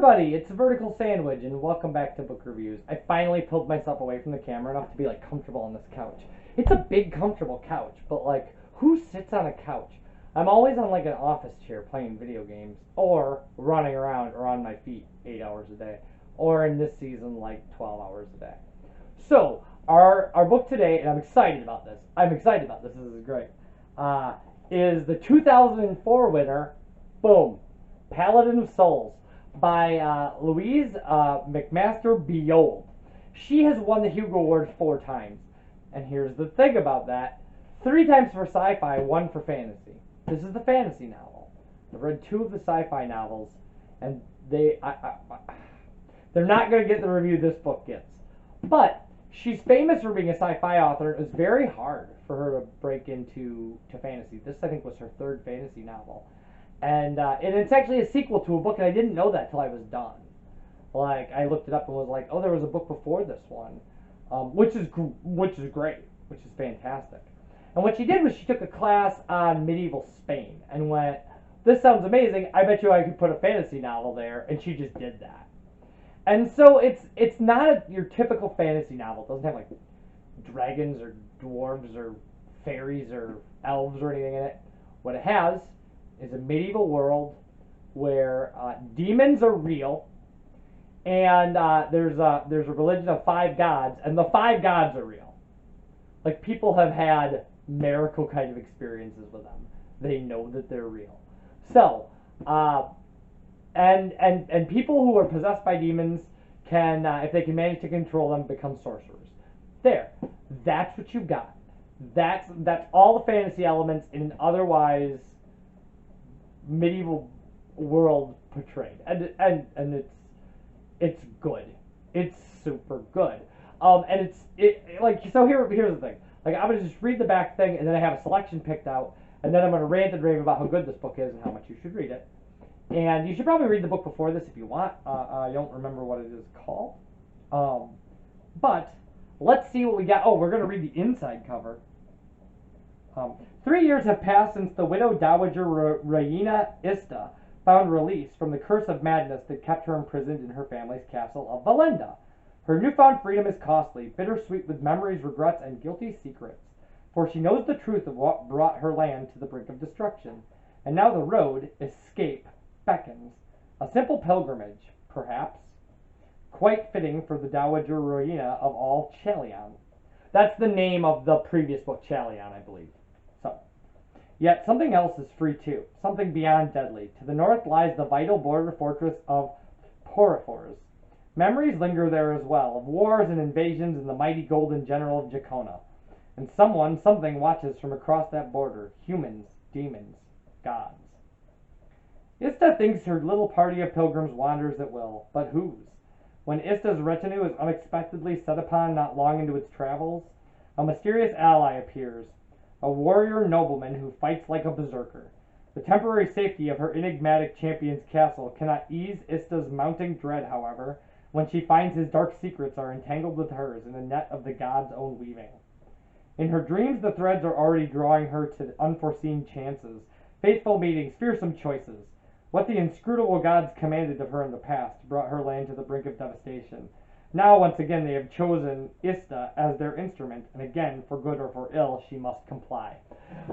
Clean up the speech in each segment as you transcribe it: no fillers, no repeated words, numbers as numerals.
everybody, it's Vertical Sandwich, and welcome back to Book Reviews. I finally pulled myself away from the camera enough to be like comfortable on this couch. It's a big, comfortable couch, but like, who sits on a couch? I'm always on like an office chair playing video games, or running around or on my feet 8 hours a day, or in this season like 12 hours a day. So, our book today, and I'm excited about this. This is great. Is the 2004 winner, boom, Paladin of Souls, by Lois McMaster Bujold. She has won the Hugo Award 4 times. And here's the thing about that. 3 times for sci-fi, 1 for fantasy. This is the fantasy novel. I've read 2 of the sci-fi novels, and they're not going to get the review this book gets. But she's famous for being a sci-fi author. It was very hard for her to break into fantasy. This, I think, was her 3rd fantasy novel. And it's actually a sequel to a book, and I didn't know that till I was done. Like, I looked it up and was like, oh, there was a book before this one, which is great, which is fantastic. And what she did was she took a class on medieval Spain and went, this sounds amazing, I bet you I could put a fantasy novel there, and she just did that. And so it's not your typical fantasy novel. It doesn't have, like, dragons or dwarves or fairies or elves or anything in it. What it has is a medieval world where demons are real, and there's a religion of 5 gods, and the 5 gods are real. Like, people have had miracle kind of experiences with them. They know that they're real. So, and people who are possessed by demons can, if they can manage to control them, become sorcerers. There, that's what you've got. That's all the fantasy elements in an otherwise medieval world portrayed, and it's good. It's super good. And so here's the thing. Like, I'm gonna just read the back thing, and then I have a selection picked out, and then I'm gonna rant and rave about how good this book is and how much you should read it. And you should probably read the book before this if you want. I don't remember what it is called. But let's see what we got. Oh, we're gonna read the inside cover. 3 years have passed since the widow dowager Reina Ista found release from the curse of madness that kept her imprisoned in her family's castle of Valenda. Her newfound freedom is costly, bittersweet with memories, regrets, and guilty secrets, for she knows the truth of what brought her land to the brink of destruction, and now the road, escape, beckons. A simple pilgrimage, perhaps, quite fitting for the dowager Reina of all Chalion. That's the name of the previous book, Chalion, I believe. Yet something else is free too, something beyond deadly. To the north lies the vital border fortress of Porifors. Memories linger there as well, of wars and invasions and the mighty golden general of Jacona. And something watches from across that border, humans, demons, gods. Ista thinks her little party of pilgrims wanders at will, but whose? When Ista's retinue is unexpectedly set upon not long into its travels, a mysterious ally appears, a warrior nobleman who fights like a berserker. The temporary safety of her enigmatic champion's castle cannot ease Ista's mounting dread, however, when she finds his dark secrets are entangled with hers in a net of the god's own weaving. In her dreams, the threads are already drawing her to unforeseen chances, fateful meetings, fearsome choices. What the inscrutable gods commanded of her in the past brought her land to the brink of devastation. Now, once again, they have chosen Ista as their instrument, and again, for good or for ill, she must comply.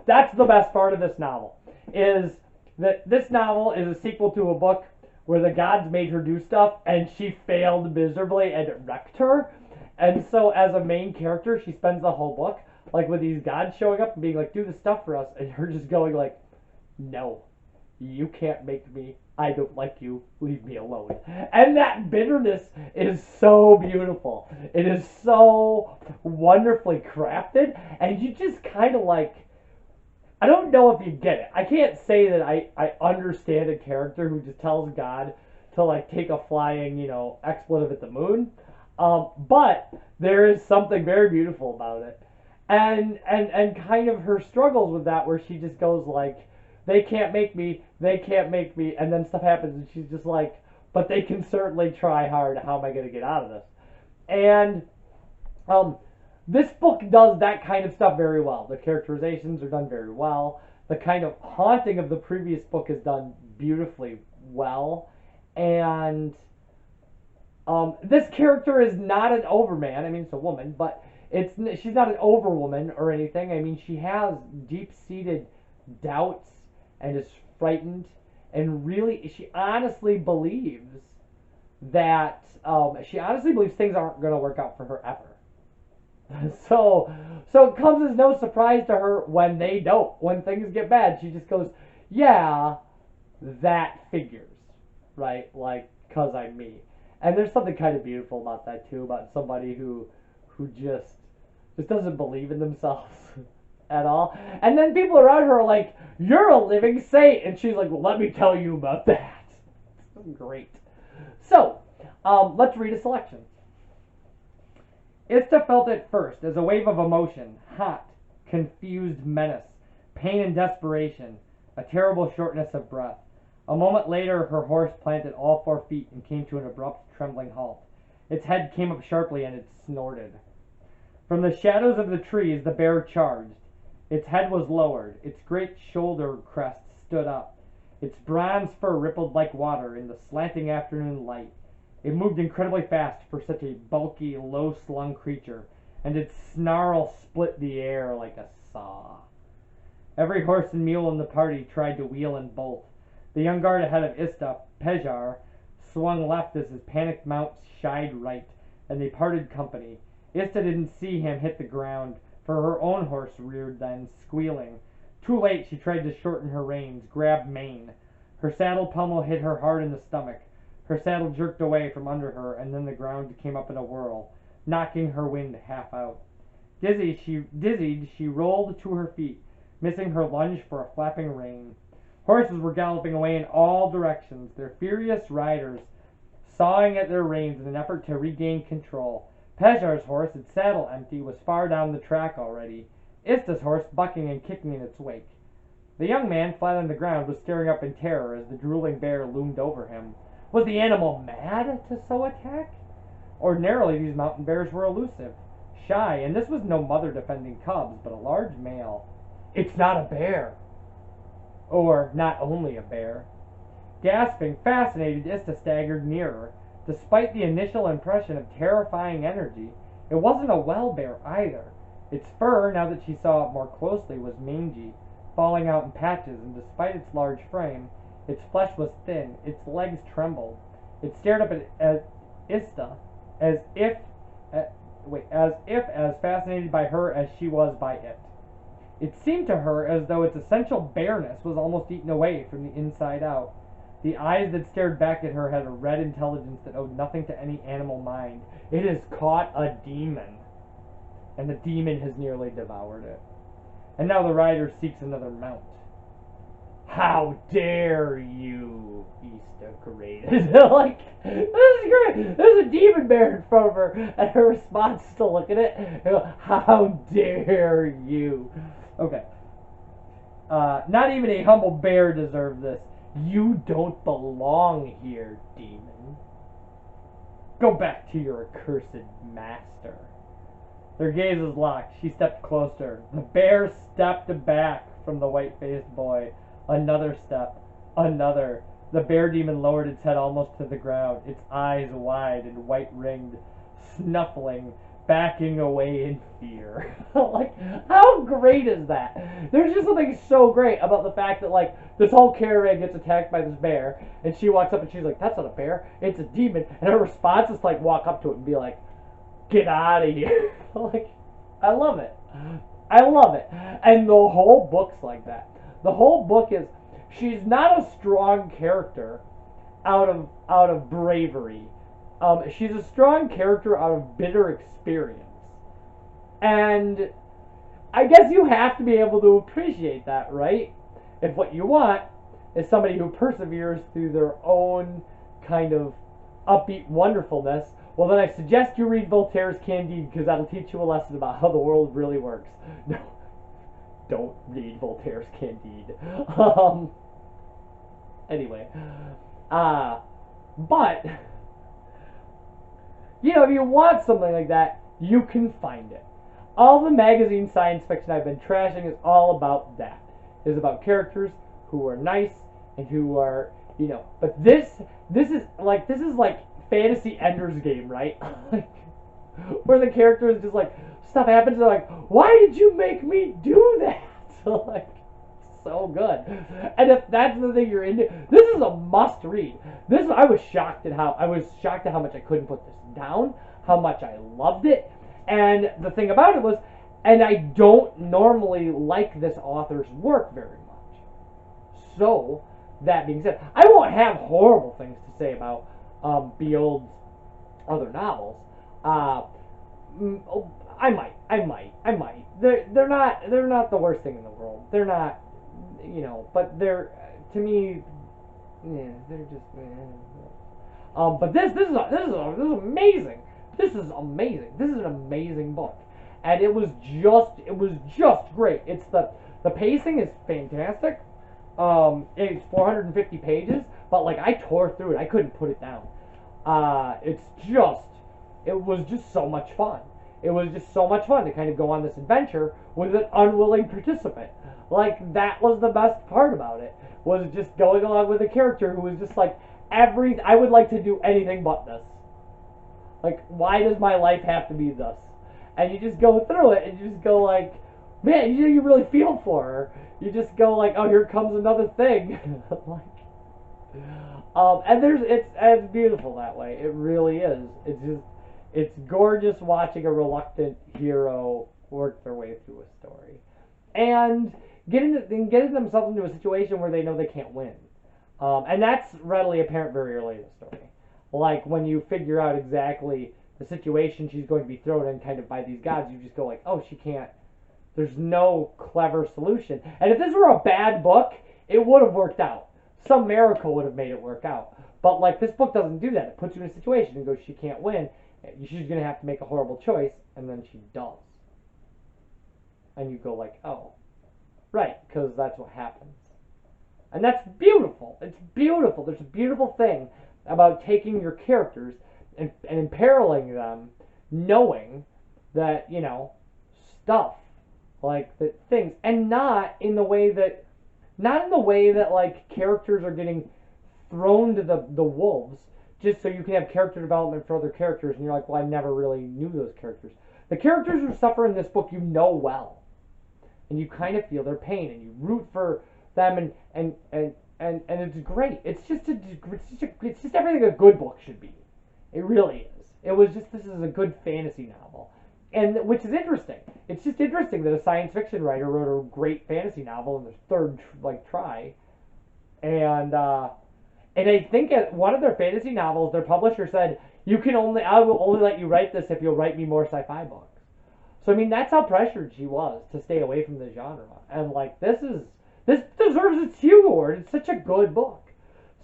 That's the best part of this novel, is that this novel is a sequel to a book where the gods made her do stuff, and she failed miserably, and it wrecked her. And so, as a main character, she spends the whole book, like, with these gods showing up and being like, do this stuff for us, and her just going like, no, you can't make me. I don't like you. Leave me alone. And that bitterness is so beautiful. It is so wonderfully crafted. And you just kind of like, I don't know if you get it. I can't say that I understand a character who just tells God to like take a flying, expletive at the moon. But there is something very beautiful about it. And kind of her struggles with that, where she just goes like, they can't make me, and then stuff happens, and she's just like, but they can certainly try hard, how am I going to get out of this? And this book does that kind of stuff very well. The characterizations are done very well. The kind of haunting of the previous book is done beautifully well. And this character is not an overman. I mean, it's a woman, but she's not an overwoman or anything. I mean, she has deep-seated doubts and is frightened, and really, she honestly believes that things aren't going to work out for her ever. So it comes as no surprise to her when they don't. When things get bad, she just goes, "Yeah, that figures, right? Like, 'cause I'm me." And there's something kind of beautiful about that too, about somebody who just doesn't believe in themselves at all. And then people around her are like, "You're a living saint," and she's like, "Well, let me tell you about that." Great. So, let's read a selection. Ista felt it first as a wave of emotion, hot, confused menace, pain and desperation, a terrible shortness of breath. A moment later, her horse planted all 4 feet and came to an abrupt, trembling halt. Its head came up sharply and it snorted. From the shadows of the trees, the bear charged. Its head was lowered. Its great shoulder crest stood up. Its bronze fur rippled like water in the slanting afternoon light. It moved incredibly fast for such a bulky, low-slung creature, and its snarl split the air like a saw. Every horse and mule in the party tried to wheel and bolt. The young guard ahead of Ista, Pejar, swung left as his panicked mount shied right, and they parted company. Ista didn't see him hit the ground, for her own horse reared then, squealing. Too late, she tried to shorten her reins, grab mane. Her saddle pommel hit her hard in the stomach. Her saddle jerked away from under her, and then the ground came up in a whirl, knocking her wind half out. Dizzied, she rolled to her feet, missing her lunge for a flapping rein. Horses were galloping away in all directions, their furious riders sawing at their reins in an effort to regain control. Pejar's horse, its saddle empty, was far down the track already, Ista's horse bucking and kicking in its wake. The young man, flat on the ground, was staring up in terror as the drooling bear loomed over him. Was the animal mad to so attack? Ordinarily, these mountain bears were elusive, shy, and this was no mother defending cubs, but a large male. "It's not a bear." Or, not only a bear. Gasping, fascinated, Ista staggered nearer. Despite the initial impression of terrifying energy, it wasn't a well bear either. Its fur, now that she saw it more closely, was mangy, falling out in patches, and despite its large frame, its flesh was thin, its legs trembled. It stared up at Ista as if as fascinated by her as she was by it. It seemed to her as though its essential bareness was almost eaten away from the inside out. The eyes that stared back at her had a red intelligence that owed nothing to any animal mind. It has caught a demon, and the demon has nearly devoured it. And now the rider seeks another mount. "How dare you?" Ista grated. Like, this is great. There's a demon bear in front of her, and her response is to look at it and go, "How dare you?" Okay. Not even a humble bear deserved this. "You don't belong here, demon. Go back to your accursed master." Their gazes locked. She stepped closer. The bear stepped back from the white-faced boy. Another step. Another. The bear demon lowered its head almost to the ground, its eyes wide and white-ringed, snuffling, backing away in fear. Like, how great is that? There's just something so great about the fact that, like, this whole caravan gets attacked by this bear, and she walks up and she's like, "That's not a bear, it's a demon," and her response is to, like, walk up to it and be like, "Get out of here." Like, I love it. I love it. And the whole book's like that. The whole book is, she's not a strong character out of bravery. She's a strong character out of bitter experience. And I guess you have to be able to appreciate that, right? If what you want is somebody who perseveres through their own kind of upbeat wonderfulness, well, then I suggest you read Voltaire's Candide, because that'll teach you a lesson about how the world really works. No, don't read Voltaire's Candide. Anyway, but, you know, if you want something like that, you can find it. All the magazine science fiction I've been trashing is all about that. It's about characters who are nice and who are you know. But this is like fantasy Ender's Game, right? Like, where the character is just like, stuff happens, they're like, why did you make me do that? Like, so good. And if that's the thing you're into, this is a must read. I was shocked at how much I couldn't put this down, how much I loved it. And the thing about it was, and I don't normally like this author's work very much. So, that being said, I won't have horrible things to say about Bujold's other novels. I might. They're not the worst thing in the world. They're not, you know, but they're, to me, yeah, they're just. But this is amazing. This is amazing. This is an amazing book, and it was just great. It's the pacing is fantastic. It's 450 pages, but like I tore through it. I couldn't put it down. It was just so much fun. It was just so much fun to kind of go on this adventure with an unwilling participant. Like, that was the best part about it, was just going along with a character who was just like, I would like to do anything but this. Like, why does my life have to be this? And you just go through it, and you just go like, man, you really feel for her. You just go like, oh, here comes another thing. Like, and it's beautiful that way. It really is. It's gorgeous watching a reluctant hero work their way through a story, and getting themselves into a situation where they know they can't win, and that's readily apparent very early in the story. Like when you figure out exactly the situation she's going to be thrown in, kind of by these gods, you just go like, oh, she can't. There's no clever solution. And if this were a bad book, it would have worked out. Some miracle would have made it work out. But like this book doesn't do that. It puts you in a situation and goes, she can't win. She's going to have to make a horrible choice, and then she does. And you go like, oh, right, because that's what happens. And that's beautiful. It's beautiful. There's a beautiful thing about taking your characters and imperiling them, knowing that, you know, stuff, like that things, and not in the way that like characters are getting thrown to the wolves just so you can have character development for other characters, and you're like, well, I never really knew those characters. The characters who suffer in this book you know well, and you kind of feel their pain, and you root for them, and it's great. It's just everything a good book should be. It really is. This is a good fantasy novel, and which is interesting. It's just interesting that a science fiction writer wrote a great fantasy novel in their third try, and I think at one of their fantasy novels, their publisher said, I will only let you write this if you'll write me more sci-fi books. So, I mean, that's how pressured she was to stay away from the genre. And, like, this deserves its Hugo Award. It's such a good book.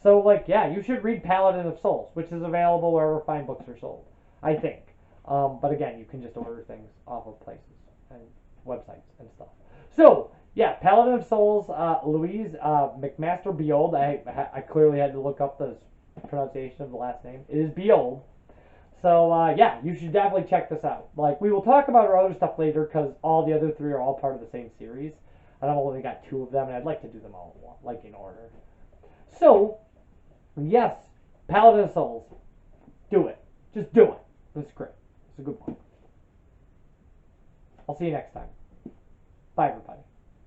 So, like, yeah, you should read Paladin of Souls, which is available wherever fine books are sold, I think. But, again, you can just order things off of places and websites and stuff. So, yeah, Paladin of Souls, Louise McMaster Bujold. I clearly had to look up the pronunciation of the last name. It is Bujold. So, yeah, you should definitely check this out. Like, we will talk about our other stuff later, because all the other three are all part of the same series. And I've only got 2 of them, and I'd like to do them all, like, in order. So, yes, Paladin of Souls. Do it. Just do it. It's great. It's a good book. I'll see you next time. Bye, everybody.